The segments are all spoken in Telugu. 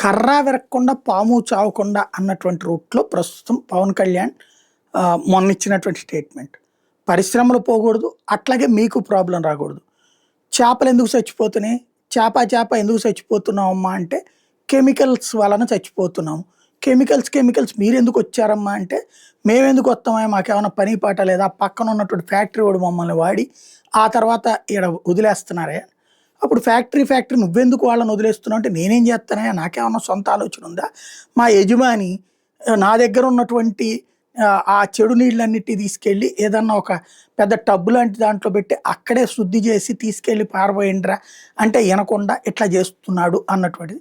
కర్ర విరక్కుండా పాము చావకుండా అన్నటువంటి రూట్లో ప్రస్తుతం పవన్ కళ్యాణ్ మొన్న ఇచ్చినటువంటి స్టేట్మెంట్. పరిశ్రమలు పోకూడదు, అట్లాగే మీకు ప్రాబ్లం రాకూడదు. చేపలు ఎందుకు చచ్చిపోతున్నాయి? చేప ఎందుకు చచ్చిపోతున్నామమ్మా అంటే కెమికల్స్ వలన చచ్చిపోతున్నాము. కెమికల్స్ మీరెందుకు వచ్చారమ్మా అంటే మేమెందుకు వస్తామా, మాకేమైనా పని పాట లేదా, పక్కన ఉన్నటువంటి ఫ్యాక్టరీ వాడు మమ్మల్ని వాడి ఆ తర్వాత ఈడ వదిలేస్తున్నారే. అప్పుడు ఫ్యాక్టరీ నువ్వెందుకు వాళ్ళని వదిలేస్తున్నావు అంటే నేనేం చేస్తానే, నాకేమన్నా సొంత ఆలోచన ఉందా? మా యజమాని నా దగ్గర ఉన్నటువంటి ఆ చెడు నీళ్ళన్నిటి తీసుకెళ్ళి ఏదన్నా ఒక పెద్ద టబ్బు లాంటి దాంట్లో పెట్టి అక్కడే శుద్ధి చేసి తీసుకెళ్ళి పారబోయిండ్రా అంటే వినకుండా ఇట్లా చేస్తున్నాడు అన్నటువంటిది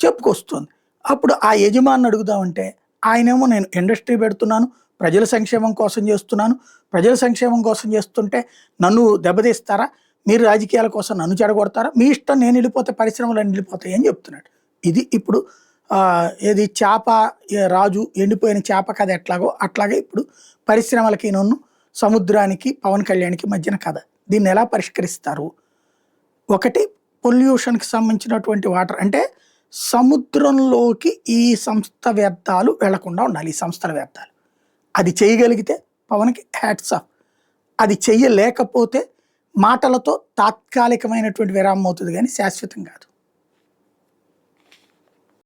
చెప్పుకొస్తుంది. అప్పుడు ఆ యజమాని అడుగుదామంటే ఆయనేమో నేను ఇండస్ట్రీ పెడుతున్నాను, ప్రజల సంక్షేమం కోసం చేస్తున్నాను, ప్రజల సంక్షేమం కోసం చేస్తుంటే నన్ను దెబ్బతీస్తారా, మీరు రాజకీయాల కోసం నన్ను చెడగొడతారా, మీ ఇష్టం, నేను వెళ్ళిపోతే పరిశ్రమలు వెళ్ళిపోతాయి అని చెప్తున్నాడు. ఇది ఇప్పుడు ఏది చేప రాజు ఎండిపోయిన చేప కథ ఎట్లాగో అట్లాగే ఇప్పుడు పరిశ్రమలకి నన్ను సముద్రానికి పవన్ కళ్యాణ్కి మధ్యన కథ. దీన్ని ఎలా పరిష్కరిస్తారు? ఒకటి, పొల్యూషన్కి సంబంధించినటువంటి వాటర్ అంటే సముద్రంలోకి ఈ సంస్థ వ్యర్థాలు వెళ్లకుండా ఉండాలి. ఈ సంస్థల వ్యర్థాలు అది చేయగలిగితే పవన్కి హ్యాట్స్ ఆఫ్. అది చెయ్యలేకపోతే మాటలతో తాత్కాలికమైనటువంటి విరామం అవుతుంది కానీ శాశ్వతం కాదు.